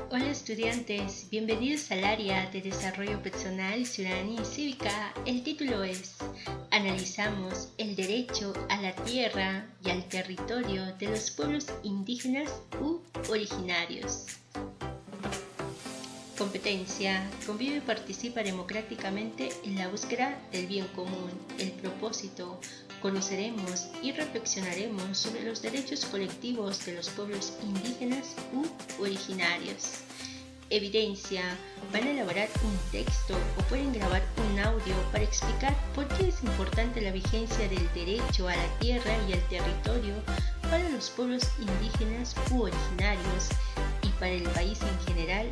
Hola estudiantes, bienvenidos al área de Desarrollo Personal, Ciudadanía y Cívica. El título es Analizamos el derecho a la tierra y al territorio de los pueblos indígenas u originarios. Competencia. Convive y participa democráticamente en la búsqueda del bien común. El propósito. Conoceremos y reflexionaremos sobre los derechos colectivos de los pueblos indígenas u originarios. Evidencia. Van a elaborar un texto o pueden grabar un audio para explicar por qué es importante la vigencia del derecho a la tierra y al territorio para los pueblos indígenas u originarios y para el país en general,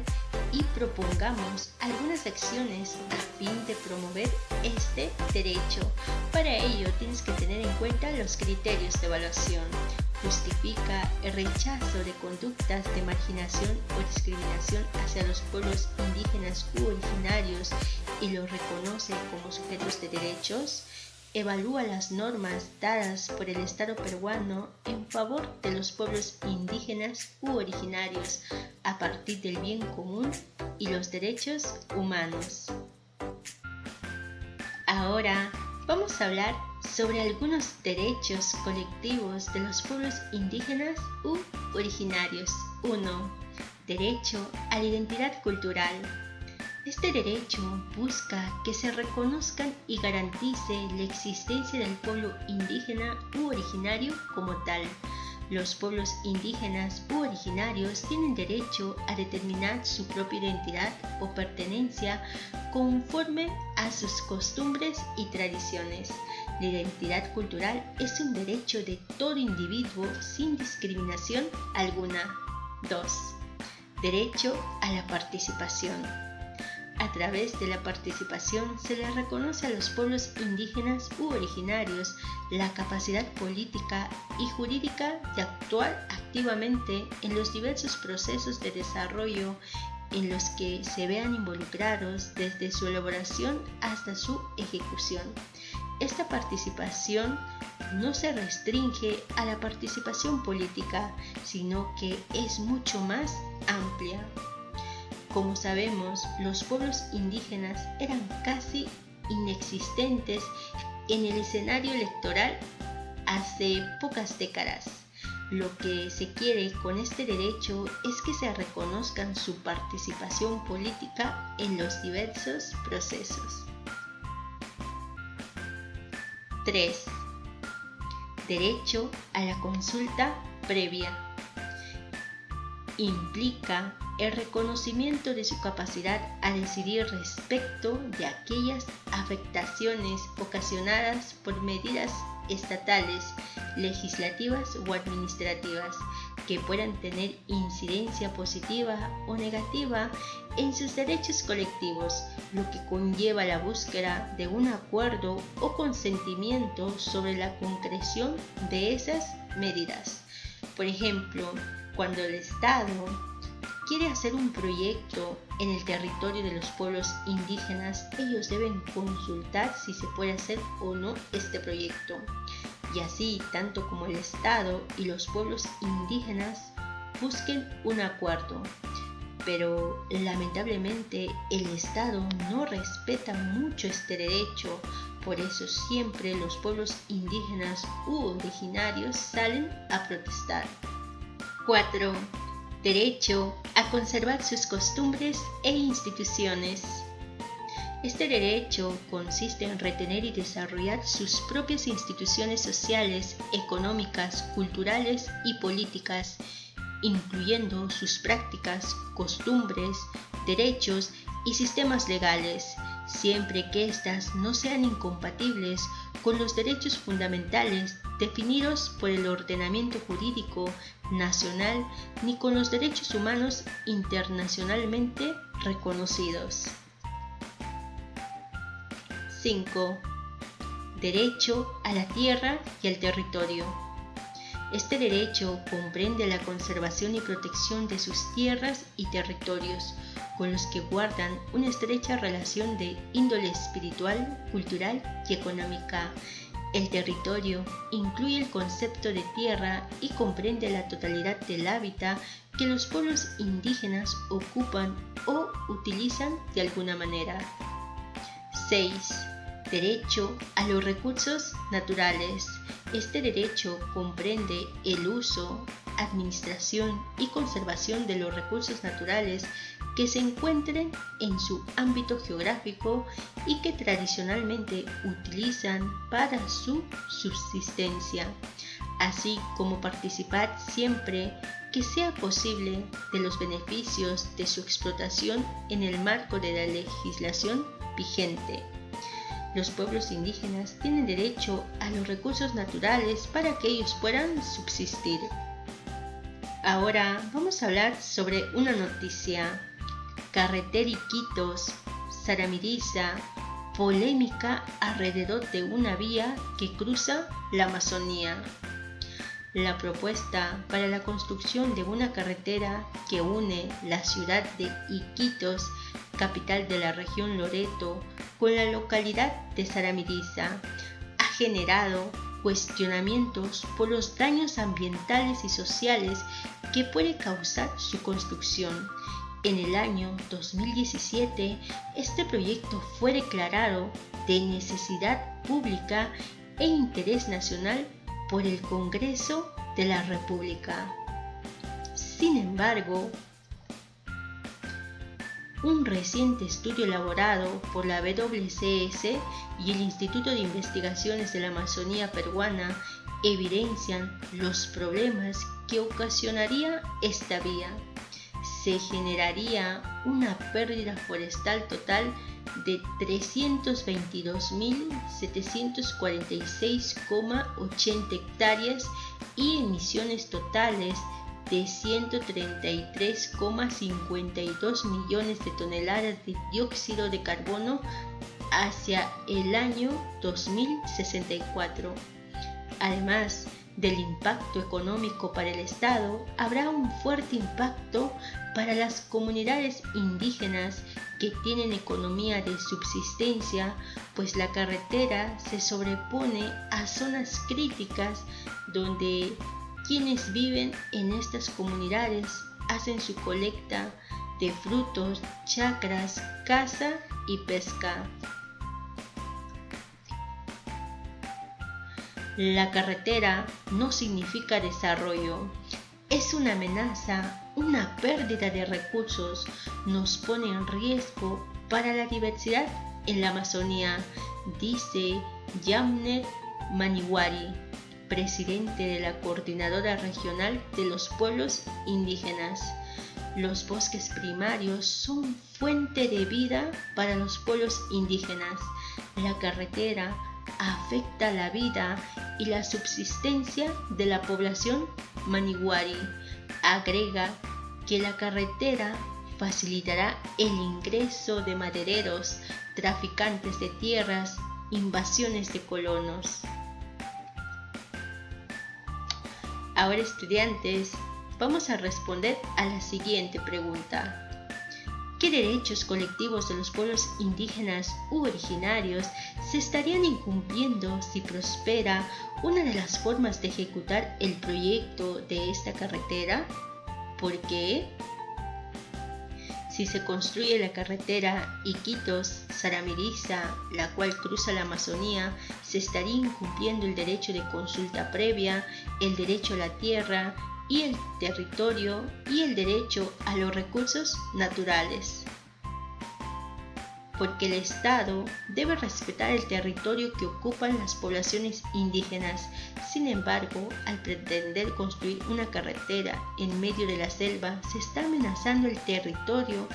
y propongamos algunas acciones a fin de promover este derecho. Para ello tienes que tener en cuenta los criterios de evaluación. Justifica el rechazo de conductas de marginación o discriminación hacia los pueblos indígenas u originarios y los reconoce como sujetos de derechos. Evalúa las normas dadas por el Estado peruano en favor de los pueblos indígenas u originarios a partir del bien común y los derechos humanos. Ahora vamos a hablar sobre algunos derechos colectivos de los pueblos indígenas u originarios. 1. Derecho a la identidad cultural. Este derecho busca que se reconozcan y garantice la existencia del pueblo indígena u originario como tal. Los pueblos indígenas u originarios tienen derecho a determinar su propia identidad o pertenencia conforme a sus costumbres y tradiciones. La identidad cultural es un derecho de todo individuo sin discriminación alguna. 2. Derecho a la participación. A través de la participación se les reconoce a los pueblos indígenas u originarios la capacidad política y jurídica de actuar activamente en los diversos procesos de desarrollo en los que se vean involucrados desde su elaboración hasta su ejecución. Esta participación no se restringe a la participación política, sino que es mucho más amplia. Como sabemos, los pueblos indígenas eran casi inexistentes en el escenario electoral hace pocas décadas. Lo que se quiere con este derecho es que se reconozcan su participación política en los diversos procesos. 3. Derecho a la consulta previa. Implica el reconocimiento de su capacidad a decidir respecto de aquellas afectaciones ocasionadas por medidas estatales, legislativas o administrativas que puedan tener incidencia positiva o negativa en sus derechos colectivos, lo que conlleva la búsqueda de un acuerdo o consentimiento sobre la concreción de esas medidas. Por ejemplo, cuando el Estado quiere hacer un proyecto en el territorio de los pueblos indígenas, ellos deben consultar si se puede hacer o no este proyecto. Y así, tanto como el Estado y los pueblos indígenas busquen un acuerdo. Pero lamentablemente el Estado no respeta mucho este derecho, por eso siempre los pueblos indígenas u originarios salen a protestar. 4. Derecho a conservar sus costumbres e instituciones. Este derecho consiste en retener y desarrollar sus propias instituciones sociales, económicas, culturales y políticas, incluyendo sus prácticas, costumbres, derechos y sistemas legales, siempre que éstas no sean incompatibles con los derechos fundamentales definidos por el ordenamiento jurídico nacional ni con los derechos humanos internacionalmente reconocidos. 5. Derecho a la tierra y al territorio. Este derecho comprende la conservación y protección de sus tierras y territorios, con los que guardan una estrecha relación de índole espiritual, cultural y económica. El territorio incluye el concepto de tierra y comprende la totalidad del hábitat que los pueblos indígenas ocupan o utilizan de alguna manera. 6. Derecho a los recursos naturales. Este derecho comprende el uso, administración y conservación de los recursos naturales que se encuentren en su ámbito geográfico y que tradicionalmente utilizan para su subsistencia, así como participar siempre que sea posible de los beneficios de su explotación en el marco de la legislación vigente. Los pueblos indígenas tienen derecho a los recursos naturales para que ellos puedan subsistir. Ahora vamos a hablar sobre una noticia. Carretera Iquitos, Saramiriza, polémica alrededor de una vía que cruza la Amazonía. La propuesta para la construcción de una carretera que une la ciudad de Iquitos, capital de la región Loreto, con la localidad de Saramiriza, ha generado cuestionamientos por los daños ambientales y sociales que puede causar su construcción. En el año 2017, este proyecto fue declarado de necesidad pública e interés nacional por el Congreso de la República. Sin embargo, un reciente estudio elaborado por la WCS y el Instituto de Investigaciones de la Amazonía Peruana evidencian los problemas que ocasionaría esta vía. Se generaría una pérdida forestal total de 322.746,80 hectáreas y emisiones totales de 133,52 millones de toneladas de dióxido de carbono hacia el año 2064. Además del impacto económico para el Estado, habrá un fuerte impacto para las comunidades indígenas que tienen economía de subsistencia, pues la carretera se sobrepone a zonas críticas donde quienes viven en estas comunidades hacen su colecta de frutos, chacras, caza y pesca. La carretera no significa desarrollo, es una amenaza, una pérdida de recursos, nos pone en riesgo para la diversidad en la Amazonía, dice Yamnet Maniwari, presidente de la Coordinadora Regional de los Pueblos Indígenas. Los bosques primarios son fuente de vida para los pueblos indígenas. La carretera afecta la vida y la subsistencia de la población Maniwari. Agrega que la carretera facilitará el ingreso de madereros, traficantes de tierras, invasiones de colonos. Ahora, estudiantes, vamos a responder a la siguiente pregunta. ¿Qué derechos colectivos de los pueblos indígenas u originarios se estarían incumpliendo si prospera una de las formas de ejecutar el proyecto de esta carretera? ¿Por qué? Si se construye la carretera Iquitos-Saramiriza, la cual cruza la Amazonía, se estaría incumpliendo el derecho de consulta previa, el derecho a la tierra y el territorio y el derecho a los recursos naturales. Porque el Estado debe respetar el territorio que ocupan las poblaciones indígenas. Sin embargo, al pretender construir una carretera en medio de la selva, se está amenazando el territorio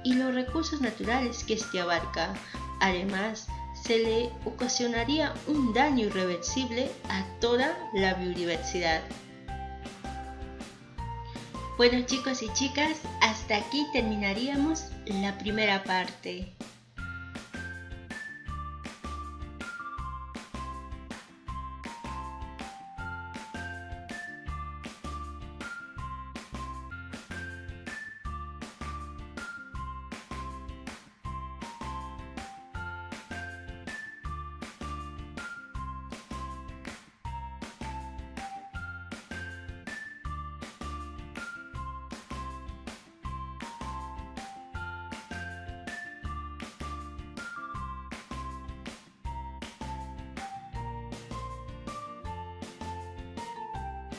y los recursos naturales que éste abarca. Además, se le ocasionaría un daño irreversible a toda la biodiversidad. Bueno, chicos y chicas, hasta aquí terminaríamos la primera parte.